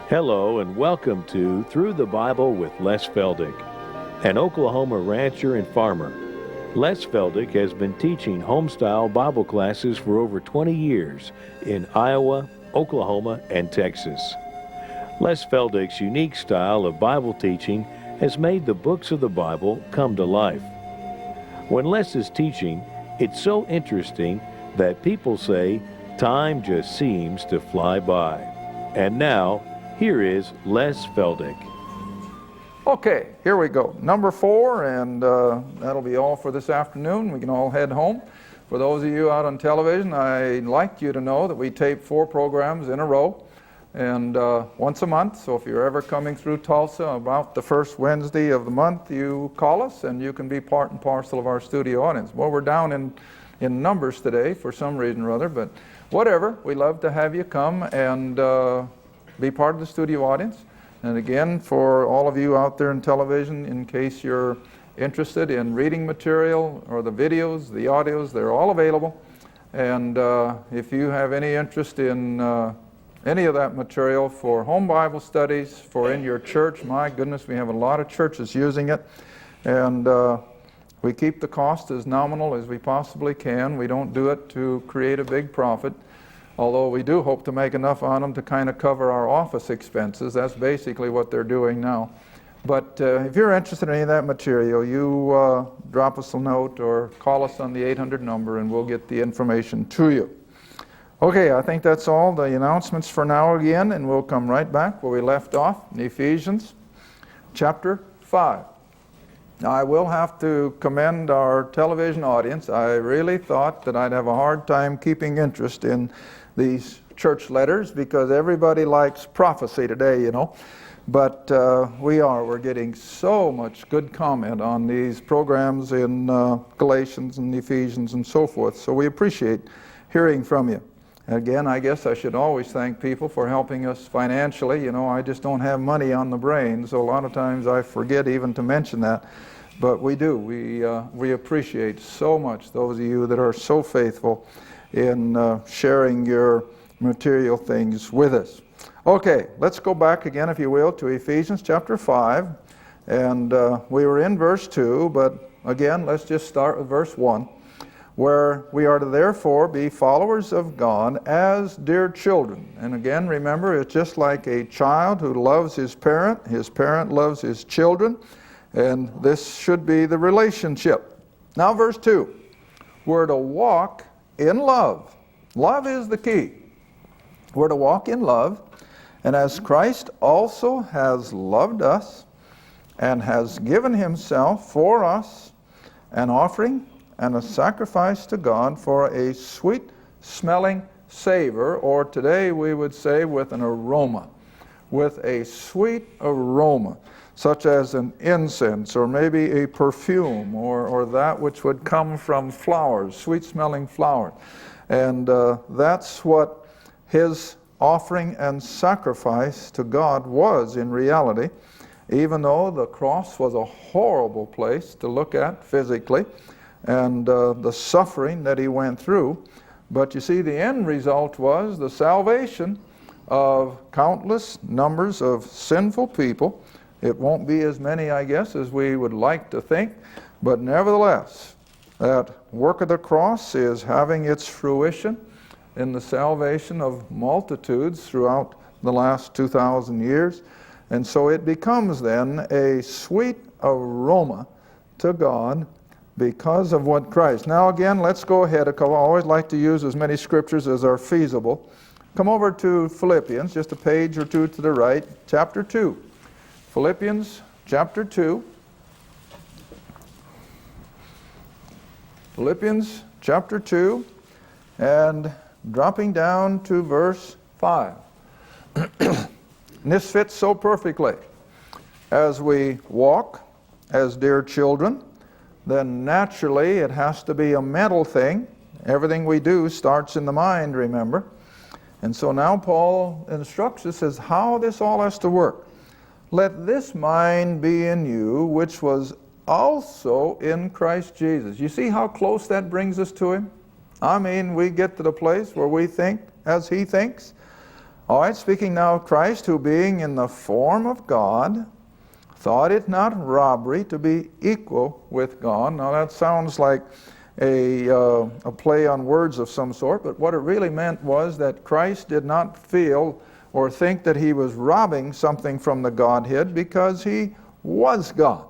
Hello and welcome to Through the Bible with Les Feldick, an Oklahoma rancher and farmer. Les Feldick has been teaching homestyle Bible classes for over 20 years in Iowa, Oklahoma, and Texas. Les Feldick's unique style of Bible teaching has made the books of the Bible come to life. When Les is teaching, it's so interesting that people say time just seems to fly by. And now, here is Les Feldick. Okay, here we go. Number 4, and that'll be all for this afternoon. We can all head home. For those of you out on television, I'd like you to know that we tape 4 programs in a row, and once a month. So if you're ever coming through Tulsa about the first Wednesday of the month, you call us and you can be part and parcel of our studio audience. Well, we're down in numbers today for some reason or other, but whatever. We love to have you come and be part of the studio audience. And again, for all of you out there in television, in case you're interested in reading material or the videos, the audios, they're all available. And if you have any interest in any of that material for home Bible studies, for in your church, my goodness, we have a lot of churches using it. And we keep the cost as nominal as we possibly can. We don't do it to create a big profit, although we do hope to make enough on them to kind of cover our office expenses. That's basically what they're doing now. But if you're interested in any of that material, you drop us a note or call us on the 800 number and we'll get the information to you. Okay, I think that's all the announcements for now again, and we'll come right back where we left off in Ephesians chapter 5. Now, I will have to commend our television audience. I really thought that I'd have a hard time keeping interest in these church letters because everybody likes prophecy today, you know. But we're getting so much good comment on these programs in Galatians and Ephesians and so forth. So we appreciate hearing from you. Again, I guess I should always thank people for helping us financially. You know, I just don't have money on the brain, so a lot of times I forget even to mention that. But we do. We appreciate so much those of you that are so faithful in sharing your material things with us. Okay, let's go back again, if you will, to Ephesians chapter 5. And we were in verse 2, but again, let's just start with verse 1. Where we are to therefore be followers of God as dear children. And again, remember, it's just like a child who loves his parent loves his children, and this should be the relationship. Now verse 2, we're to walk in love. Love is the key. We're to walk in love, and as Christ also has loved us and has given himself for us, an offering and a sacrifice to God for a sweet-smelling savor, or today we would say with an aroma, with a sweet aroma, such as an incense, or maybe a perfume, or that which would come from flowers, sweet-smelling flowers. And that's what his offering and sacrifice to God was in reality, even though the cross was a horrible place to look at physically, and the suffering that he went through. But you see, the end result was the salvation of countless numbers of sinful people. It won't be as many, I guess, as we would like to think, but nevertheless, that work of the cross is having its fruition in the salvation of multitudes throughout the last 2,000 years. And so it becomes then a sweet aroma to God because of what Christ. Now again, let's go ahead. I always like to use as many scriptures as are feasible. Come over to Philippians, just a page or two to the right, chapter 2. Philippians chapter 2. Philippians chapter 2, and dropping down to verse 5. And this fits so perfectly. As we walk as dear children, then naturally it has to be a mental thing. Everything we do starts in the mind, remember. And so now Paul instructs us as how this all has to work. Let this mind be in you, which was also in Christ Jesus. You see how close that brings us to him? I mean, we get to the place where we think as he thinks. All right, speaking now of Christ, who being in the form of God, thought it not robbery to be equal with God. Now that sounds like a play on words of some sort, but what it really meant was that Christ did not feel or think that he was robbing something from the Godhead because he was God.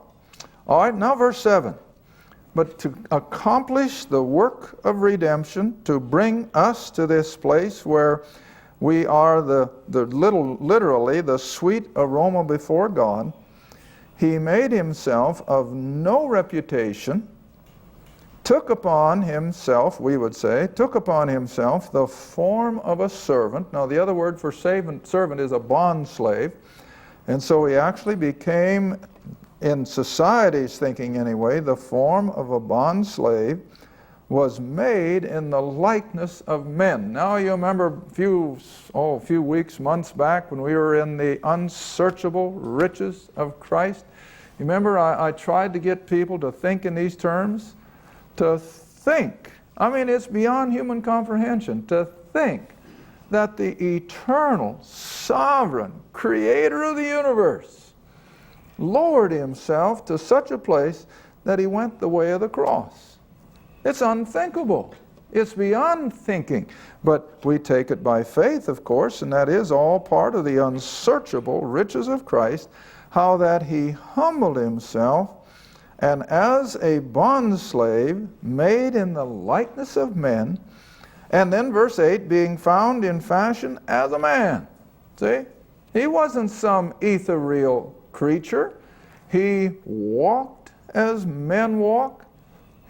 All right, now verse 7. But to accomplish the work of redemption, to bring us to this place where we are literally the sweet aroma before God, he made himself of no reputation, took upon himself, we would say, took upon himself the form of a servant. Now the other word for servant is a bond slave. And so he actually became, in society's thinking anyway, the form of a bond slave, was made in the likeness of men. Now you remember a few weeks, months back when we were in the unsearchable riches of Christ. You remember I tried to get people to think in these terms? To think. I mean, it's beyond human comprehension. To think that the eternal, sovereign creator of the universe lowered himself to such a place that he went the way of the cross. It's unthinkable. It's beyond thinking. But we take it by faith, of course, and that is all part of the unsearchable riches of Christ, how that he humbled himself, and as a bondslave made in the likeness of men, and then verse 8, being found in fashion as a man. See? He wasn't some ethereal creature. He walked as men walk.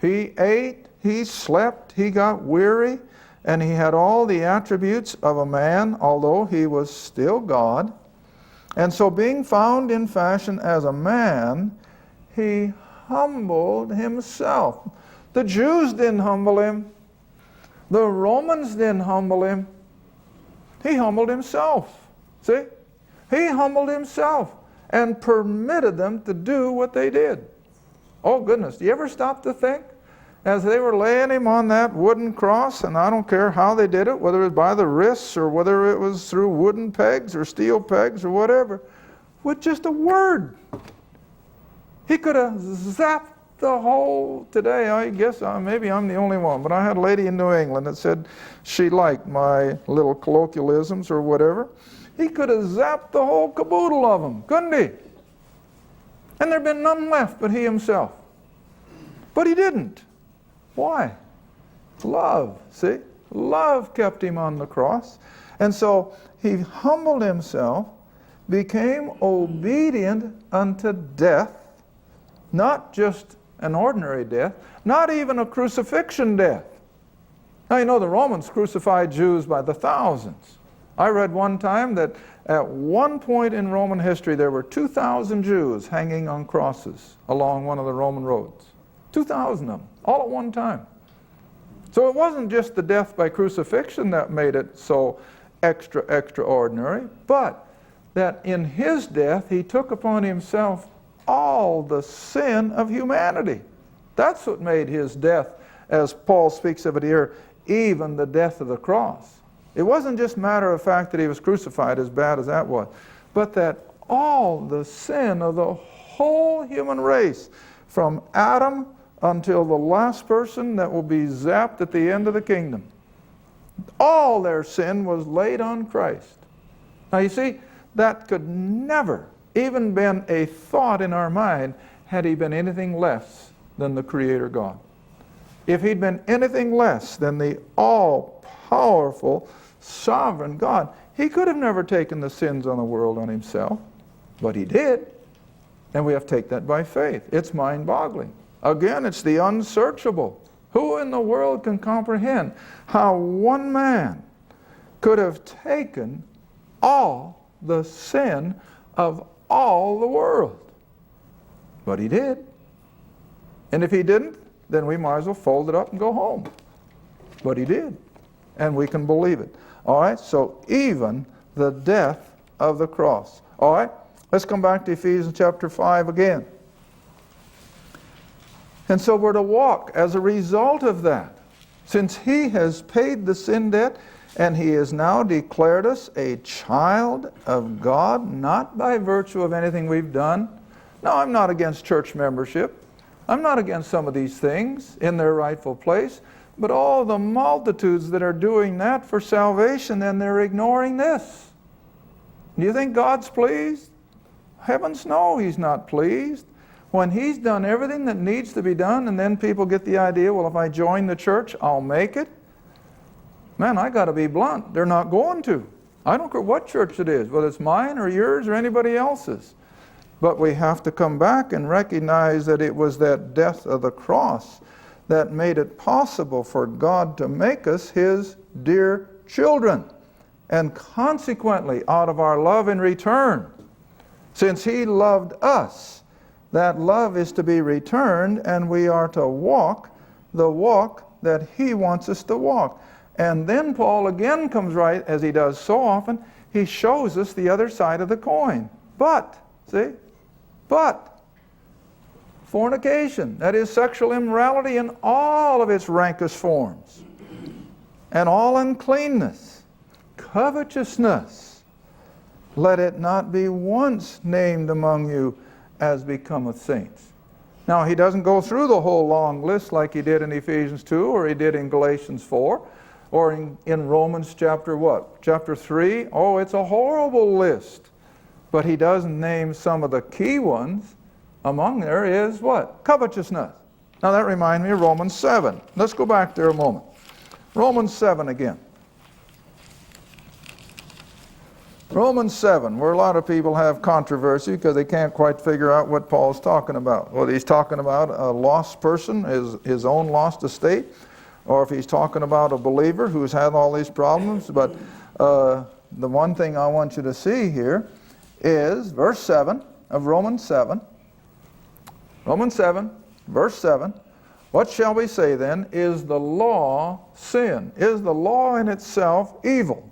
He ate, he slept, he got weary, and he had all the attributes of a man, although he was still God. And so being found in fashion as a man, he humbled himself. The Jews didn't humble him. The Romans didn't humble him. He humbled himself. See? He humbled himself and permitted them to do what they did. Oh goodness, do you ever stop to think? As they were laying him on that wooden cross, and I don't care how they did it, whether it was by the wrists or whether it was through wooden pegs or steel pegs or whatever, with just a word. He could have zapped the whole, today I guess maybe I'm the only one, but I had a lady in New England that said she liked my little colloquialisms or whatever. He could have zapped the whole caboodle of them, couldn't he? And there'd been none left but he himself. But he didn't. Why? Love, see? Love kept him on the cross. And so he humbled himself, became obedient unto death, not just an ordinary death, not even a crucifixion death. Now you know the Romans crucified Jews by the thousands. I read one time that at one point in Roman history there were 2,000 Jews hanging on crosses along one of the Roman roads. 2,000 of them, all at one time. So it wasn't just the death by crucifixion that made it so extraordinary, but that in his death he took upon himself all the sin of humanity. That's what made his death, as Paul speaks of it here, even the death of the cross. It wasn't just matter of fact that he was crucified, as bad as that was, but that all the sin of the whole human race, from Adam until the last person that will be zapped at the end of the kingdom, all their sin was laid on Christ. Now you see, that could never even been a thought in our mind had he been anything less than the Creator God. If he'd been anything less than the all-powerful, sovereign God, he could have never taken the sins on the world on himself, but he did, and we have to take that by faith. It's mind-boggling. Again, it's the unsearchable. Who in the world can comprehend how one man could have taken all the sin of all the world? But he did. And if he didn't, then we might as well fold it up and go home. But he did. And we can believe it. All right, so even the death of the cross. All right, let's come back to Ephesians chapter 5 again. And so we're to walk as a result of that. Since he has paid the sin debt, And he has now declared us a child of God, not by virtue of anything we've done. No, I'm not against church membership. I'm not against some of these things in their rightful place. But all the multitudes that are doing that for salvation, and they're ignoring this. Do you think God's pleased? Heavens no, He's not pleased. When He's done everything that needs to be done, and then people get the idea, well, if I join the church, I'll make it. Man, I got to be blunt. They're not going to. I don't care what church it is, whether it's mine or yours or anybody else's. But we have to come back and recognize that it was that death of the cross that made it possible for God to make us His dear children. And consequently, out of our love in return, since He loved us, that love is to be returned, and we are to walk the walk that He wants us to walk. And then Paul again comes right, as he does so often, he shows us the other side of the coin. But, see, but fornication, that is sexual immorality in all of its rankest forms, and all uncleanness, covetousness, let it not be once named among you as becometh saints. Now, he doesn't go through the whole long list like he did in Ephesians 2 or he did in Galatians 4 or in Romans chapter what? Chapter 3? Oh, it's a horrible list. But he does name some of the key ones. Among there is what? Covetousness. Now that reminds me of Romans 7. Let's go back there a moment. Romans 7 again. Romans 7, where a lot of people have controversy because they can't quite figure out what Paul's talking about. Whether he's talking about a lost person, his own lost estate, or if he's talking about a believer who's had all these problems. But the one thing I want you to see here is verse 7 of Romans 7. Romans 7, verse 7. What shall we say then? Is the law sin? Is the law in itself evil?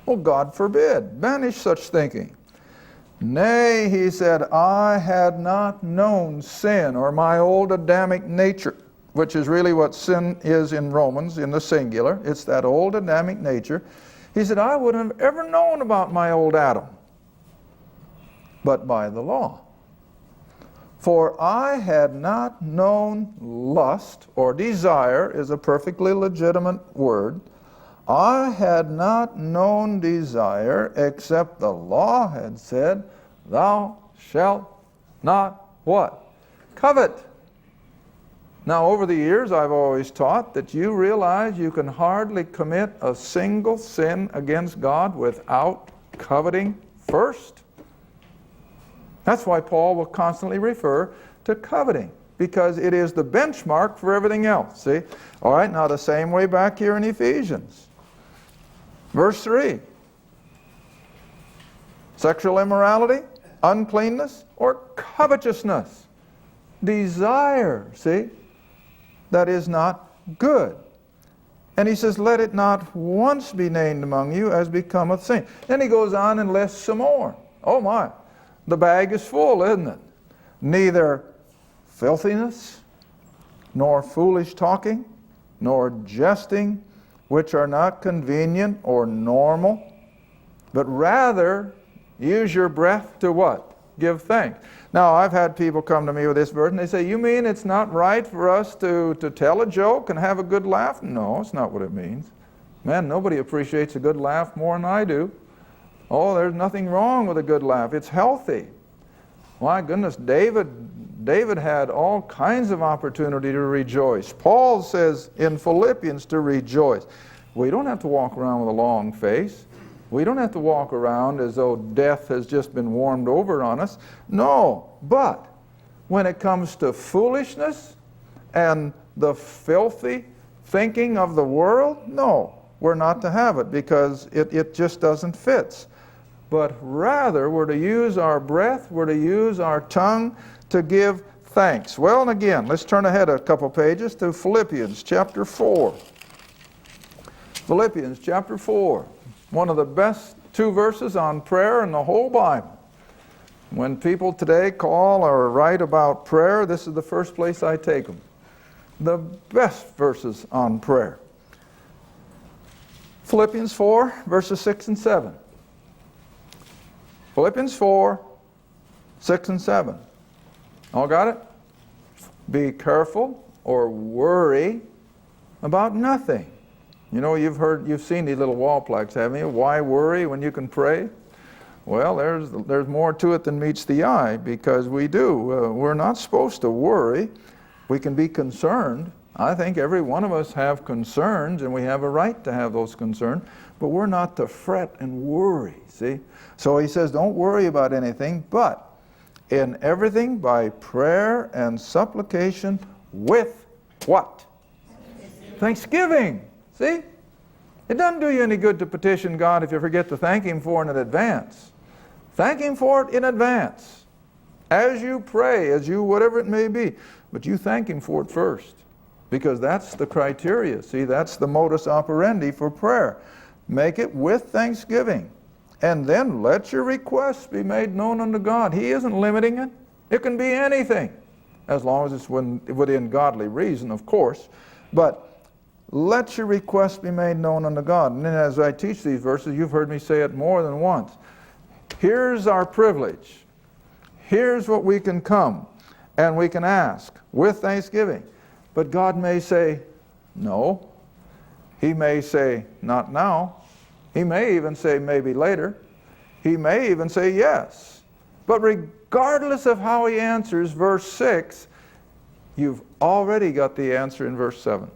Well, God forbid. Banish such thinking. Nay, he said, I had not known sin, or my old Adamic nature, which is really what sin is in Romans, in the singular. It's that old Adamic nature. He said, I wouldn't have ever known about my old Adam, but by the law. For I had not known lust, or desire is a perfectly legitimate word. I had not known desire, except the law had said, thou shalt not what? Covet. Now, over the years, I've always taught that you realize you can hardly commit a single sin against God without coveting first. That's why Paul will constantly refer to coveting, because it is the benchmark for everything else. See? All right, now the same way back here in Ephesians. Verse 3. Sexual immorality, uncleanness, or covetousness. Desire, see? That is not good. And he says, let it not once be named among you as becometh saint. Then he goes on and lists some more. Oh my, the bag is full, isn't it? Neither filthiness, nor foolish talking, nor jesting, which are not convenient or normal, but rather use your breath to what? Give thanks. Now, I've had people come to me with this verse, and they say, you mean it's not right for us to tell a joke and have a good laugh? No, it's not what it means. Man, nobody appreciates a good laugh more than I do. Oh, there's nothing wrong with a good laugh. It's healthy. My goodness, David had all kinds of opportunity to rejoice. Paul says in Philippians to rejoice. We don't have to walk around with a long face. We don't have to walk around as though death has just been warmed over on us. No, but when it comes to foolishness and the filthy thinking of the world, no, we're not to have it because it just doesn't fit. But rather, we're to use our breath, we're to use our tongue to give thanks. Well, and again, let's turn ahead a couple pages to Philippians chapter 4. Philippians chapter 4. One of the best two verses on prayer in the whole Bible. When people today call or write about prayer, this is the first place I take them. The best verses on prayer. Philippians 4, verses 6 and 7. Philippians 4, 6 and 7. All got it? Be careful or worry about nothing. You know, you've seen these little wall plaques, haven't you? Why worry when you can pray? Well, there's more to it than meets the eye, because we do. We're not supposed to worry. We can be concerned. I think every one of us have concerns, and we have a right to have those concerns, but we're not to fret and worry, see? So he says, don't worry about anything, but in everything by prayer and supplication with what? Thanksgiving. See? It doesn't do you any good to petition God if you forget to thank Him for it in advance. Thank Him for it in advance. As you pray, as you whatever it may be. But you thank Him for it first. Because that's the criteria. See, that's the modus operandi for prayer. Make it with thanksgiving. And then let your requests be made known unto God. He isn't limiting it. It can be anything. As long as it's within godly reason, of course. But let your requests be made known unto God. And then as I teach these verses, you've heard me say it more than once. Here's our privilege. Here's what we can come and we can ask with thanksgiving. But God may say, no. He may say, not now. He may even say, maybe later. He may even say, yes. But regardless of how He answers verse 6, you've already got the answer in verse 7.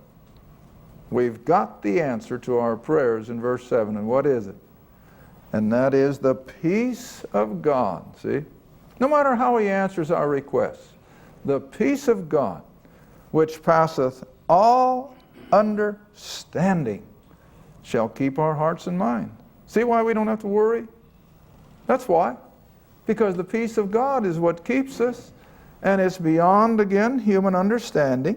We've got the answer to our prayers in verse 7. And what is it? And that is the peace of God. See? No matter how He answers our requests, the peace of God, which passeth all understanding, shall keep our hearts and minds. See why we don't have to worry? That's why. Because the peace of God is what keeps us, and it's beyond, again, human understanding.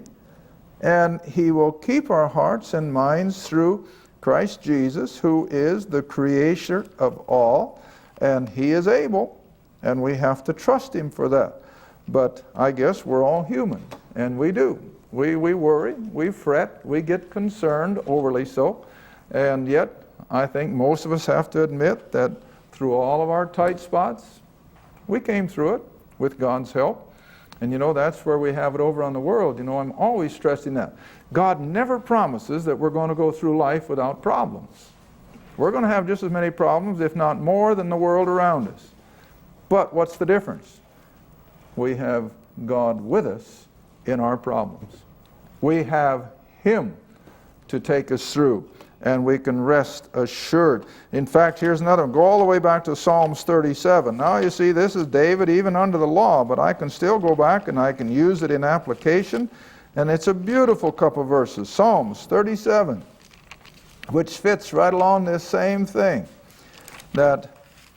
And He will keep our hearts and minds through Christ Jesus, who is the creator of all, and He is able, and we have to trust Him for that. But I guess we're all human, and we do. We worry, we fret, we get concerned, overly so, and yet I think most of us have to admit that through all of our tight spots, we came through it with God's help. And you know, that's where we have it over on the world. You know, I'm always stressing that. God never promises that we're going to go through life without problems. We're going to have just as many problems, if not more, than the world around us. But what's the difference? We have God with us in our problems. We have Him to take us through, and we can rest assured. In fact, here's another one. Go all the way back to Psalms 37. Now you see, this is David even under the law, but I can still go back and I can use it in application, and it's a beautiful couple of verses. Psalms 37, which fits right along this same thing, that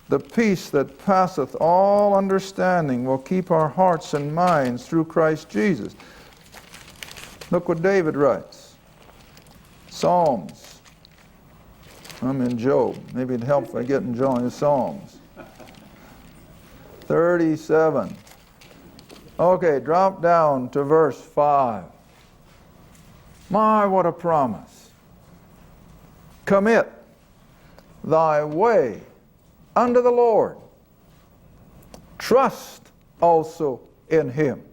the peace that passeth all understanding will keep our hearts and minds through Christ Jesus. Look what David writes. Psalms. I'm in Job. Maybe it'd help if I get in John's Psalms. 37. Okay, drop down to verse 5. My, what a promise. Commit thy way unto the Lord. Trust also in Him,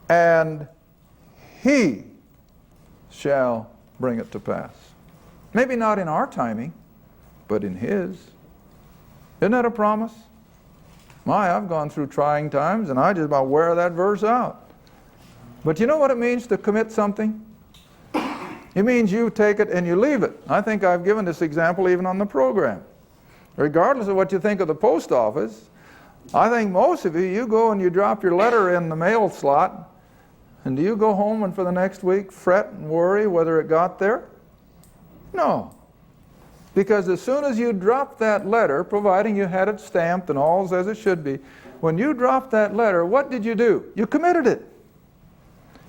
and He shall bring it to pass. Maybe not in our timing, but in His. Isn't that a promise? My, I've gone through trying times, and I just about wear that verse out. But you know what it means to commit something? It means you take it and you leave it. I think I've given this example even on the program. Regardless of what you think of the post office, I think most of you go and you drop your letter in the mail slot, and do you go home and for the next week fret and worry whether it got there? No. Because as soon as you drop that letter, providing you had it stamped and all's as it should be, when you dropped that letter, what did you do? You committed it.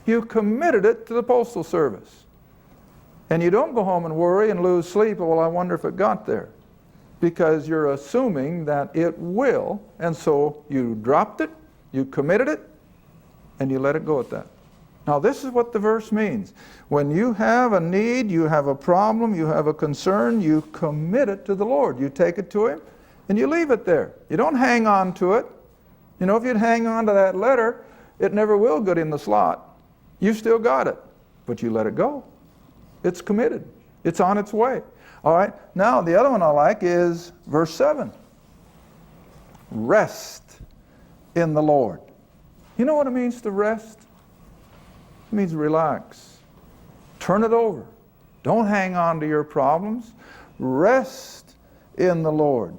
You committed it to the Postal Service. And you don't go home and worry and lose sleep, well, I wonder if it got there. Because you're assuming that it will, and so you dropped it, you committed it, and you let it go at that. Now this is what the verse means. When you have a need, you have a problem, you have a concern, you commit it to the Lord. You take it to Him and you leave it there. You don't hang on to it. You know, if you'd hang on to that letter, it never will get in the slot. You've still got it, but you let it go. It's committed. It's on its way. All right, now the other one I like is verse 7. Rest in the Lord. You know what it means to rest? It means relax. Turn it over. Don't hang on to your problems. Rest in the Lord.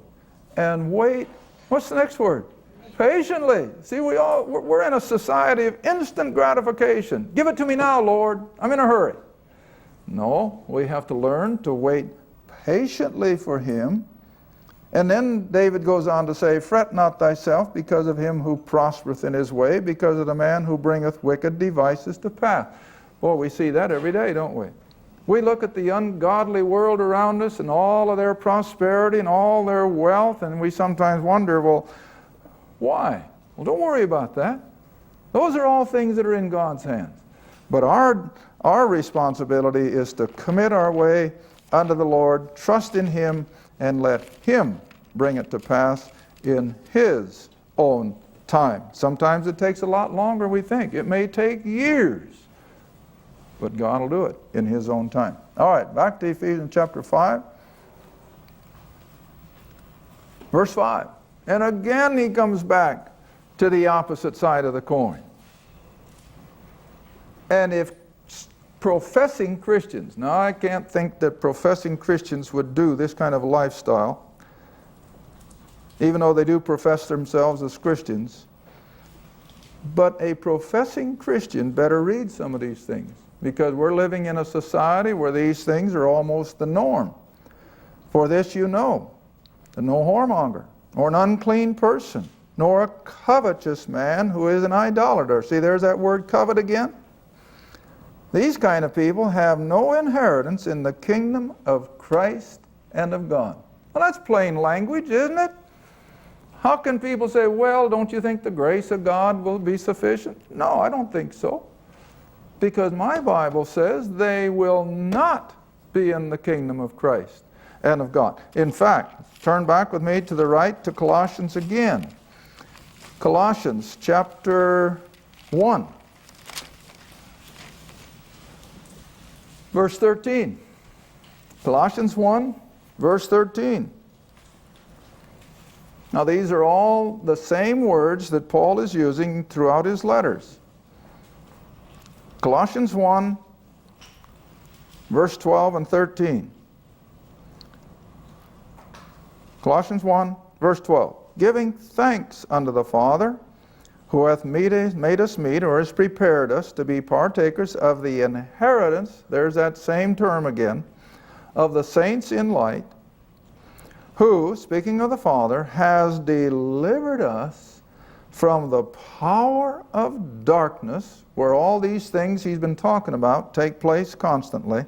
And wait. What's the next word? Patiently. See, we're in a society of instant gratification. Give it to me now, Lord. I'm in a hurry. No, we have to learn to wait patiently for Him. And then David goes on to say, fret not thyself because of him who prospereth in his way, because of the man who bringeth wicked devices to pass. Boy, we see that every day, don't we? We look at the ungodly world around us and all of their prosperity and all their wealth, and we sometimes wonder, well, why? Well, don't worry about that. Those are all things that are in God's hands. But our responsibility is to commit our way unto the Lord, trust in Him, and let Him bring it to pass in His own time. Sometimes it takes a lot longer than we think. It may take years, but God will do it in His own time. All right, back to Ephesians chapter 5. Verse 5. And again he comes back to the opposite side of the coin. And if professing Christians, now I can't think that professing Christians would do this kind of lifestyle, even though they do profess themselves as Christians, but a professing Christian better read some of these things, because we're living in a society where these things are almost the norm. For this you know, that no whoremonger, nor an unclean person, nor a covetous man who is an idolater. See, there's that word covet again. These kind of people have no inheritance in the kingdom of Christ and of God. Well, that's plain language, isn't it? How can people say, well, don't you think the grace of God will be sufficient? No, I don't think so. Because my Bible says they will not be in the kingdom of Christ and of God. In fact, turn back with me to the right to Colossians again. Colossians chapter 1. Verse 13. Colossians 1, verse 13. Now these are all the same words that Paul is using throughout his letters. Colossians 1, verse 12 and 13. Colossians 1, verse 12. Giving thanks unto the Father, who hath made us meet, or has prepared us to be partakers of the inheritance, there's that same term again, of the saints in light, who, speaking of the Father, has delivered us from the power of darkness, where all these things he's been talking about take place constantly,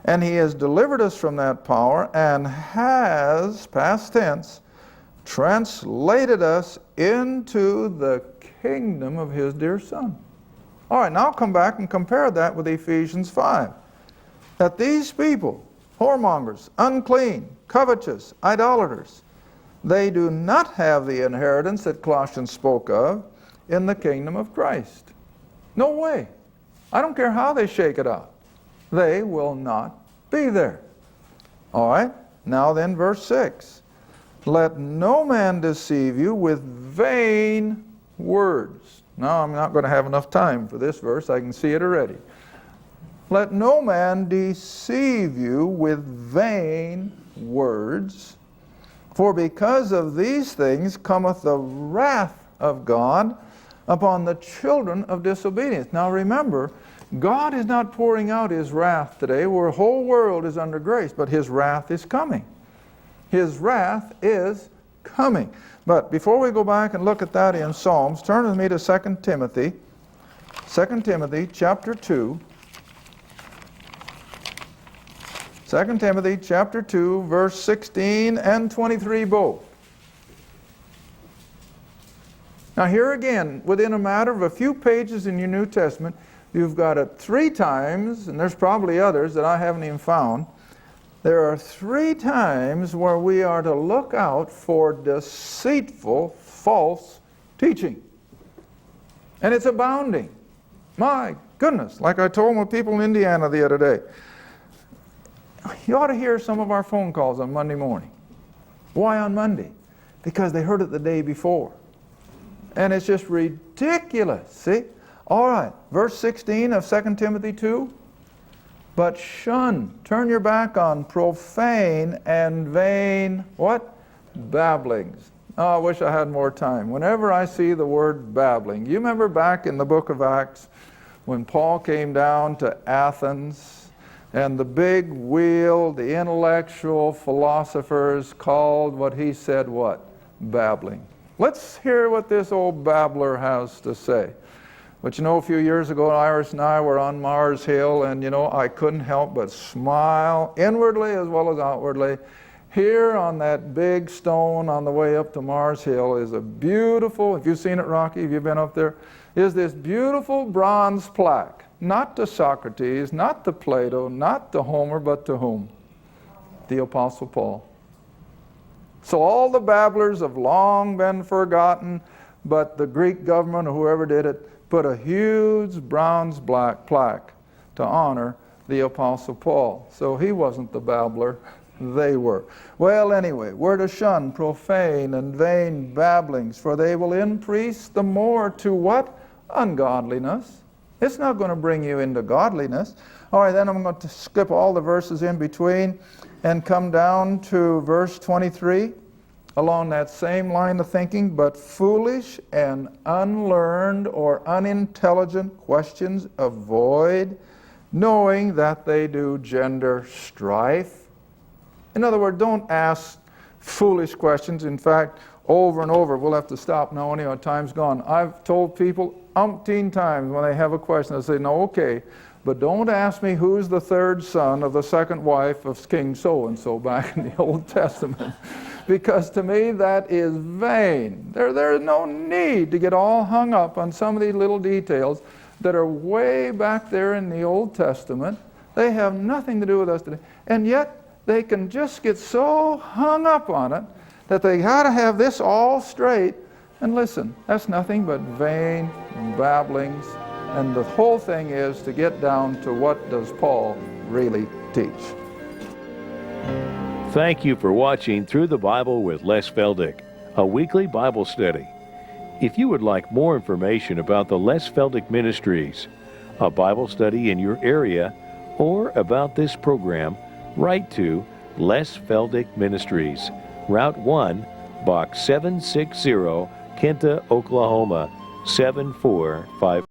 and he has delivered us from that power and has, past tense, translated us into the kingdom of his dear Son. All right, now come back and compare that with Ephesians 5. That these people, whoremongers, unclean, covetous, idolaters, they do not have the inheritance that Colossians spoke of in the kingdom of Christ. No way. I don't care how they shake it out. They will not be there. All right, now then verse 6. Let no man deceive you with vain words. Now, I'm not going to have enough time for this verse. I can see it already. Let no man deceive you with vain words, for because of these things cometh the wrath of God upon the children of disobedience. Now remember, God is not pouring out His wrath today, where the whole world is under grace, but His wrath is coming. His wrath is coming. But before we go back and look at that in Psalms, turn with me to 2 Timothy. 2 Timothy chapter 2. 2 Timothy chapter 2, verse 16 and 23 both. Now here again, within a matter of a few pages in your New Testament, You've got it 3 times, and there's probably others that I haven't even found. There are 3 times where we are to look out for deceitful, false teaching. And it's abounding. My goodness, like I told my people in Indiana the other day, you ought to hear some of our phone calls on Monday morning. Why on Monday? Because they heard it the day before. And it's just ridiculous, see? All right, verse 16 of 2 Timothy 2. But shun, turn your back on profane and vain, what? Babblings. Oh, I wish I had more time. Whenever I see the word babbling, you remember back in the book of Acts when Paul came down to Athens and the big wheel, the intellectual philosophers called what he said what? Babbling. Let's hear what this old babbler has to say. But you know, a few years ago, Iris and I were on Mars Hill, and you know, I couldn't help but smile inwardly as well as outwardly. Here on that big stone on the way up to Mars Hill is a beautiful, have you seen it, Rocky? Have you been up there? Is this beautiful bronze plaque. Not to Socrates, not to Plato, not to Homer, but to whom? The Apostle Paul. So all the babblers have long been forgotten, but the Greek government or whoever did it put a huge bronze black plaque to honor the Apostle Paul. So he wasn't the babbler, they were. Well, anyway, we're to shun profane and vain babblings, for they will increase the more to what? Ungodliness. It's not going to bring you into godliness. All right, then I'm going to skip all the verses in between and come down to verse 23. Along that same line of thinking, but foolish and unlearned or unintelligent questions avoid, knowing that they do gender strife. In other words, don't ask foolish questions. In fact, over and over, we'll have to stop now anyhow, time's gone. I've told people umpteen times when they have a question, I say, no, okay, but don't ask me who's the 3rd son of the 2nd wife of King so-and-so back in the Old Testament. Because to me that is vain. There's no need to get all hung up on some of these little details that are way back there in the Old Testament. They have nothing to do with us today. And yet they can just get so hung up on it that they got to have this all straight. And listen, that's nothing but vain babblings. And the whole thing is to get down to what does Paul really teach. Thank you for watching Through the Bible with Les Feldick, a weekly Bible study. If you would like more information about the Les Feldick Ministries, a Bible study in your area, or about this program, write to Les Feldick Ministries, Route 1, Box 760, Kinta, Oklahoma, 745.